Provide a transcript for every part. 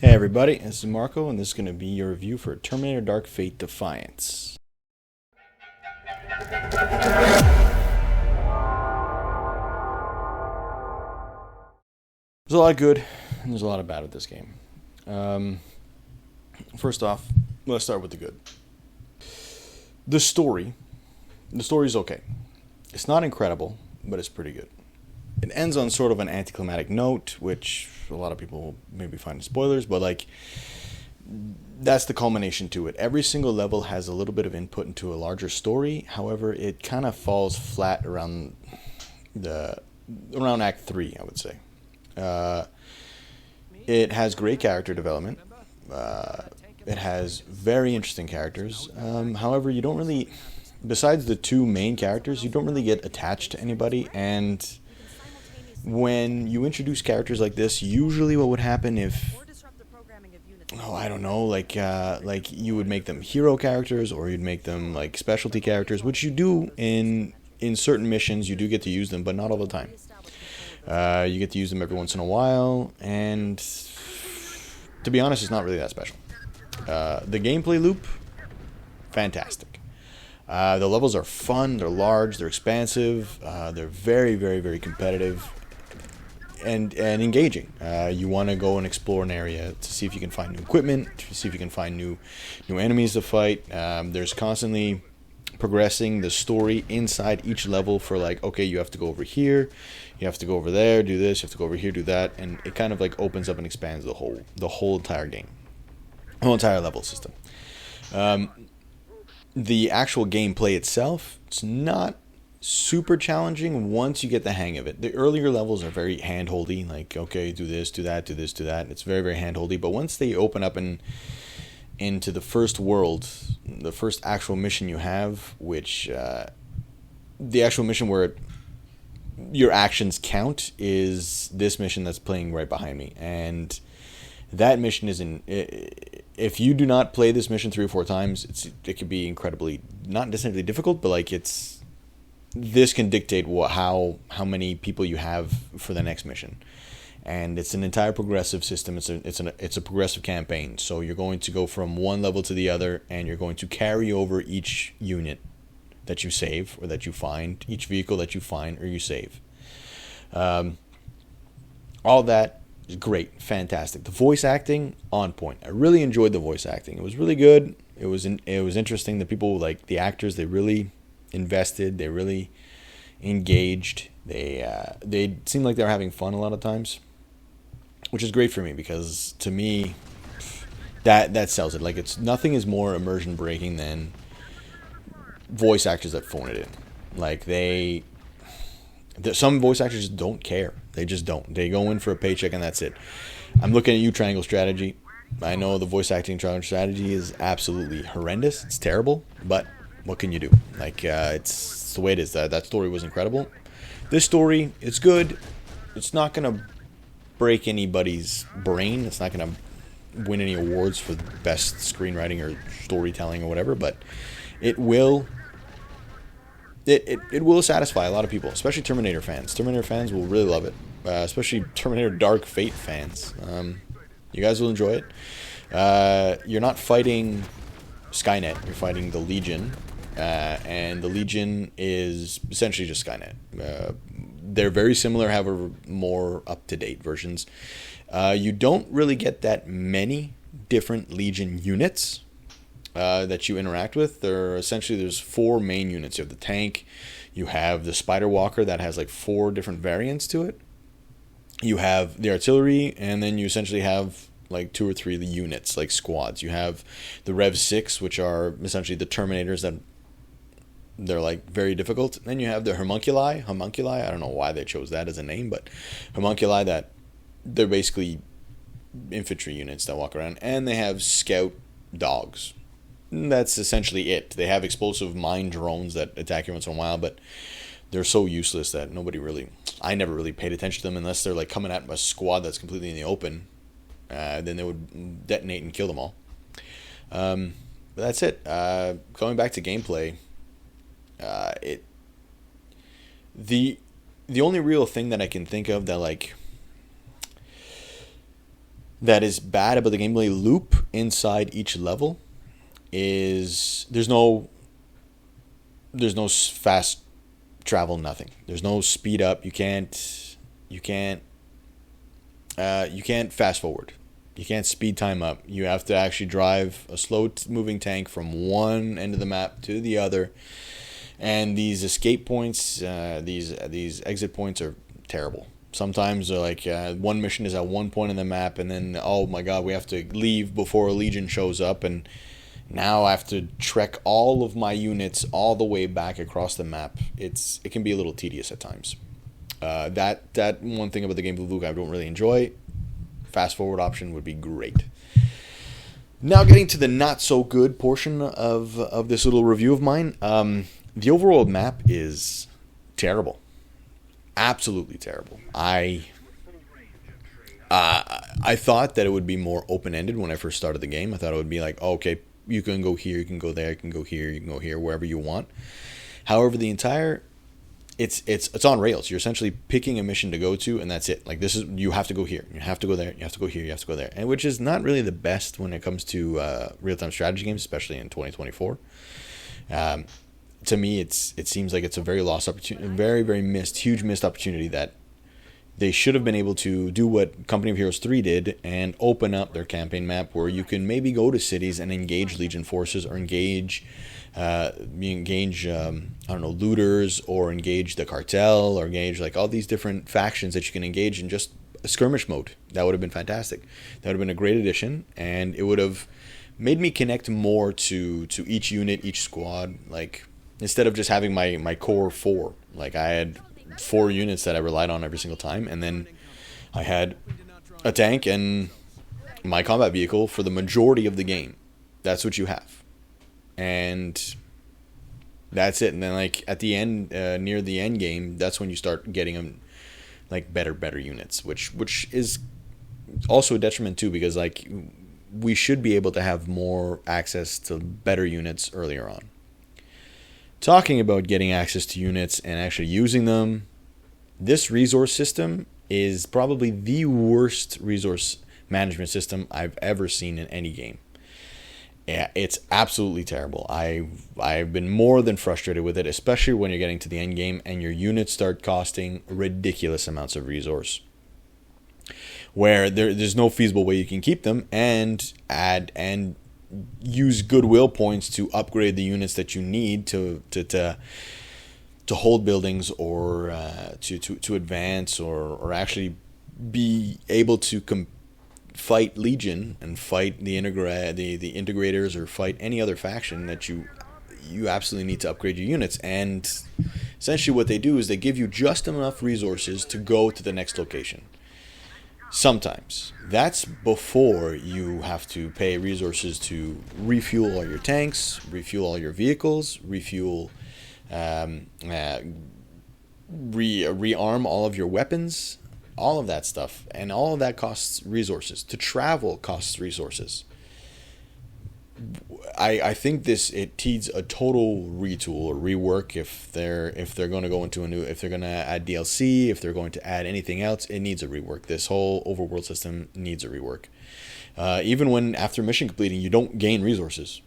Hey everybody, this is Marco, and this is going to be your review for Terminator Dark Fate Defiance. There's a lot of good, and there's a lot of bad with this game. Um, First off, let's start with the good. The story. The story's okay. It's not incredible, but it's pretty good. It ends on sort of an anticlimactic note, which a lot of people maybe find spoilers, but that's the culmination to it. Every single level has a little bit of input into a larger story. However, it kind of falls flat around Act 3, I would say. Uh, it has great character development. It has very interesting characters. However, you don't really, besides the two main characters, you don't really get attached to anybody. And when you introduce characters like this, usually what would happen if, I don't know, like you would make them hero characters, or you'd make them like specialty characters, which you do in certain missions. You do get to use them, but not all the time. You get to use them every once in a while, and to be honest, it's not really that special. The gameplay loop, fantastic. The levels are fun, they're large, they're expansive, they're very, very, very competitive, and engaging. You want to go and explore an area to see if you can find new equipment, to see if you can find new enemies to fight. There's constantly progressing the story inside each level for like, okay, you have to go over here, you have to go over there, do this, you have to go over here, do that, and it kind of like opens up and expands the whole entire game, whole entire level system. The actual gameplay itself, it's not super challenging once you get the hang of it. The earlier levels are very hand-holdy, like, okay, do this, do that, do this, do that. It's very, very hand-holdy, but once they open up into the first world, the first actual mission you have, which the actual mission where your actions count, is this mission that's playing right behind me. And that mission is if you do not play this mission 3 or 4 times, it can be incredibly, not necessarily difficult, but like this can dictate how many people you have for the next mission. And it's an entire progressive system. It's a progressive campaign. So you're going to go from one level to the other, and you're going to carry over each unit that you save or that you find, each vehicle that you find or you save. All that is great, fantastic. The voice acting, on point. I really enjoyed the voice acting. It was really good. It was interesting. The people, like the actors, they really invested. They really engaged. They seemed like they were having fun a lot of times, which is great for me, because to me that sells it. Like, nothing is more immersion breaking than voice actors that phone it in. Like, some voice actors just don't care. They just don't. They go in for a paycheck and that's it. I'm looking at you, Triangle Strategy. I know the voice acting Triangle Strategy is absolutely horrendous. It's terrible, but what can you do? Like, it's the way it is. That story was incredible. This story, it's good. It's not gonna break anybody's brain. It's not gonna win any awards for best screenwriting or storytelling or whatever, but it will. It will satisfy a lot of people, especially Terminator fans. Terminator fans will really love it, especially Terminator Dark Fate fans. You guys will enjoy it. You're not fighting Skynet. You're fighting the Legion, and the Legion is essentially just Skynet. They're very similar, however, more up-to-date versions. You don't really get that many different Legion units that you interact with. There's 4 main units. You have the tank, you have the Spider Walker that has like 4 different variants to it. You have the artillery, and then you essentially have like 2 or 3 of the units, like squads. You have the Rev 6, which are essentially the Terminators that they're like very difficult. Then you have the homunculi. I don't know why they chose that as a name, but homunculi, that they're basically infantry units that walk around, and they have scout dogs. That's essentially it. They have explosive mine drones that attack you once in a while, but they're so useless that I never really paid attention to them unless they're like coming at a squad that's completely in the open. Then they would detonate and kill them all. But that's it. Going back to gameplay, the only real thing that I can think of that like that is bad about the gameplay loop inside each level is there's no fast travel, nothing. There's no speed up. You can't fast forward. You can't speed time up. You have to actually drive a slow moving tank from one end of the map to the other. And these escape points, these exit points are terrible. Sometimes they're like one mission is at one point in the map, and then oh my god, we have to leave before a legion shows up, and now I have to trek all of my units all the way back across the map. It can be a little tedious at times. That one thing about the game of Luke I don't really enjoy. Fast forward option would be great. Now getting to the not so good portion of this little review of mine. The overall map is terrible. Absolutely terrible. I thought that it would be more open-ended when I first started the game. I thought it would be like, oh, okay, you can go here, you can go there, you can go here, you can go here, wherever you want. However, the entire it's on rails. You're essentially picking a mission to go to, and that's it. Like this is you have to go here, you have to go there, you have to go here, you have to go there, and which is not really the best when it comes to real-time strategy games, especially in 2024. To me, it seems like it's a very lost opportunity, very huge missed opportunity that they should have been able to do what Company of Heroes 3 did and open up their campaign map where you can maybe go to cities and engage Legion forces or engage looters, or engage the cartel, or engage like all these different factions that you can engage in just a skirmish mode. That would have been fantastic. That would have been a great addition, and it would have made me connect more to each unit, each squad. Like instead of just having my core 4, like I had 4 units that I relied on every single time, and then I had a tank and my combat vehicle for the majority of the game. That's what you have, and that's it. And then like at the end, near the end game, that's when you start getting them like better units, which is also a detriment too, because like we should be able to have more access to better units earlier on. Talking about getting access to units and actually using them, this resource system is probably the worst resource management system I've ever seen in any game. Yeah, it's absolutely terrible. I've been more than frustrated with it, especially when you're getting to the end game and your units start costing ridiculous amounts of resource, where there's no feasible way you can keep them and add and use goodwill points to upgrade the units that you need to hold buildings, or to advance, or actually be able to fight Legion and fight the integrators, or fight any other faction that you absolutely need to upgrade your units. And essentially what they do is they give you just enough resources to go to the next location. Sometimes that's before you have to pay resources to refuel all your tanks, refuel all your vehicles, refuel, rearm all of your weapons, all of that stuff, and all of that costs resources. To travel costs resources. I think it needs a total retool or rework if they're going to go into if they're going to add DLC, if they're going to add anything else, it needs a rework. This whole overworld system needs a rework. Even when after mission completing you don't gain resources.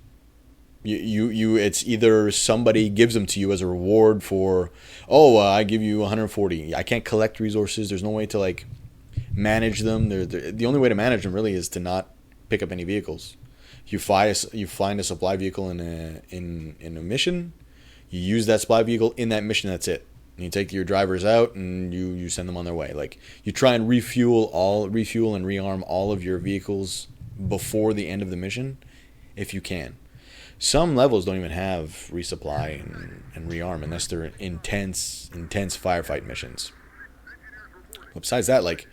You it's either somebody gives them to you as a reward for I give you 140. I can't collect resources. There's no way to like manage them. The only way to manage them really is to not pick up any vehicles. You find a supply vehicle in a mission. You use that supply vehicle in that mission. That's it. And you take your drivers out and you send them on their way. Like you try and refuel and rearm all of your vehicles before the end of the mission, if you can. Some levels don't even have resupply and rearm unless they're intense firefight missions. But besides that, like.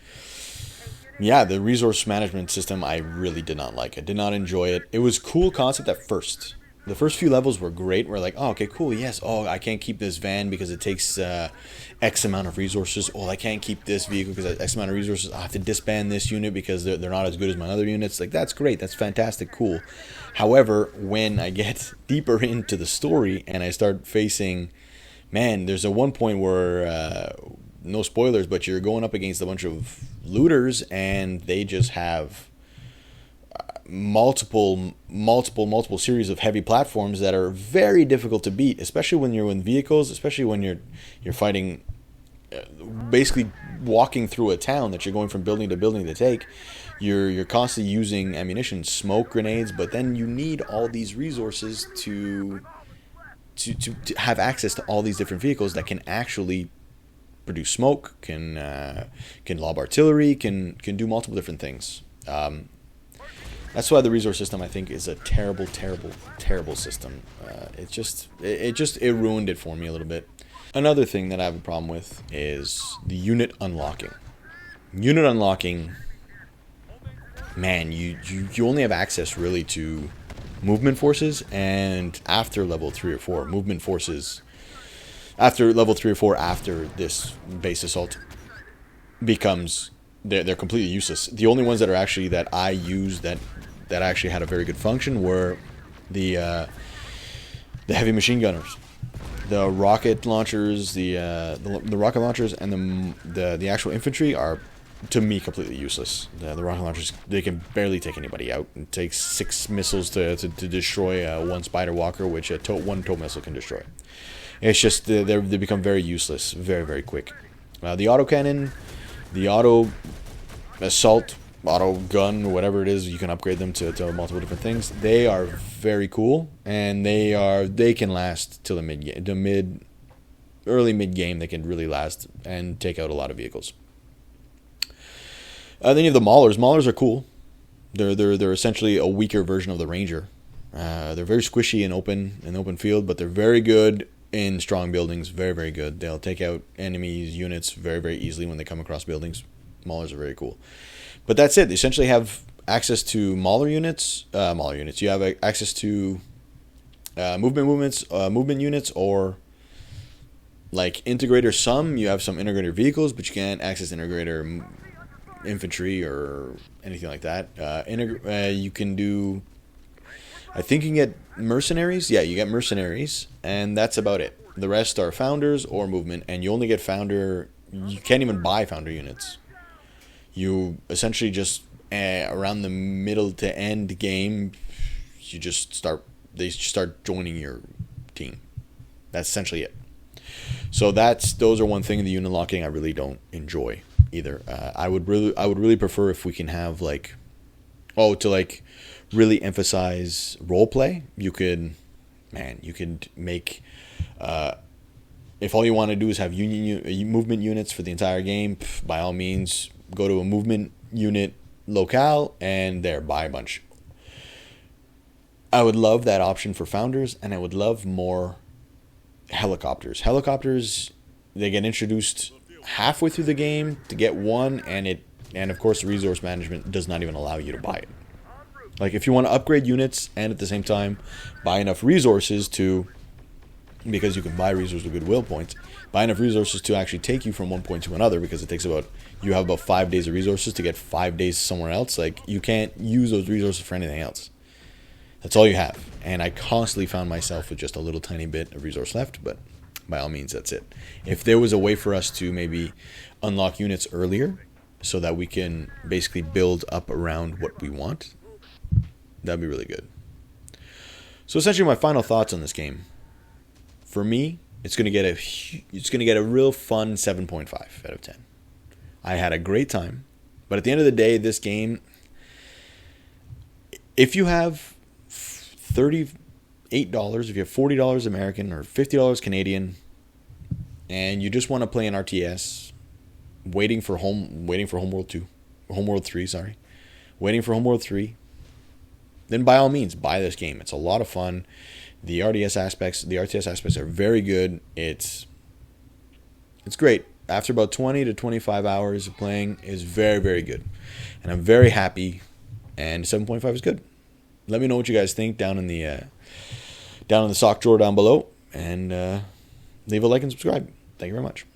Yeah, the resource management system I really did not like. I did not enjoy it. It was cool concept at first. The first few levels were great. We're like, oh, okay, cool, yes. Oh, I can't keep this van because it takes X amount of resources. Oh, I can't keep this vehicle because X amount of resources. I have to disband this unit because they're not as good as my other units. Like, that's great. That's fantastic. Cool. However, when I get deeper into the story and I start facing... Man, there's a one point where... no spoilers, but you're going up against a bunch of looters, and they just have multiple series of heavy platforms that are very difficult to beat, especially when you're in vehicles, especially when you're fighting, basically walking through a town that you're going from building to building to take. You're constantly using ammunition, smoke grenades, but then you need all these resources to have access to all these different vehicles that can actually produce smoke, can lob artillery, can do multiple different things. That's why the resource system, I think, is a terrible system. It ruined it for me a little bit. Another thing that I have a problem with is the unit unlocking. Unit unlocking, man, you only have access really to movement forces, and after level 3 or 4, movement forces after level 3 or 4, after this base assault, becomes they're completely useless. The only ones that are actually that I used that actually had a very good function were the heavy machine gunners, the rocket launchers, the rocket launchers, and the actual infantry are, to me, completely useless. The rocket launchers, they can barely take anybody out. It takes 6 missiles to destroy one spider walker, which one tow missile can destroy. It's just they become very useless very quick. The autocannon, the auto assault, auto gun, whatever it is, you can upgrade them to multiple different things. They are very cool, and they can last till early mid game. They can really last and take out a lot of vehicles. Then you have the Maulers. Maulers are cool. They're essentially a weaker version of the Ranger. They're very squishy in open field, but they're very good in strong buildings. Very good. They'll take out enemies units very easily when they come across buildings. Maulers are very cool. But that's it. They essentially have access to Mauler units. You have access to movement units, or like integrator. You have some integrator vehicles, but you can't access integrator infantry or anything like that. You can do, I think you can get mercenaries. Yeah, you get mercenaries, and that's about it. The rest are founders or movement, and you only get founder. You can't even buy founder units. You essentially just around the middle to end game, they start joining your team. That's essentially it. So those are one thing in the unit locking I really don't enjoy either. I would really prefer if we can have to really emphasize role play. You could make if all you want to do is have movement units for the entire game, by all means go to a movement unit locale and buy a bunch. I would love that option for founders, and I would love more helicopters. Helicopters, they get introduced halfway through the game to get one, and of course the resource management does not even allow you to buy it. Like, if you want to upgrade units and at the same time buy enough resources because you can buy resources with goodwill points, buy enough resources to actually take you from one point to another, because you have about 5 days of resources to get 5 days somewhere else. Like, you can't use those resources for anything else. That's all you have. And I constantly found myself with just a little tiny bit of resource left, but by all means, that's it. If there was a way for us to maybe unlock units earlier so that we can basically build up around what we want, that'd be really good. So essentially, my final thoughts on this game. For me, it's going to get a real fun 7.5 out of 10. I had a great time, but at the end of the day, this game, if you have $38, if you have $40 American or $50 Canadian, and you just want to play an RTS, waiting for Homeworld 3, then by all means buy this game. It's a lot of fun. The RTS aspects are very good. It's great. After about 20 to 25 hours of playing, is very good, and I'm very happy. And 7.5 is good. Let me know what you guys think down in the sock drawer down below, and leave a like and subscribe. Thank you very much.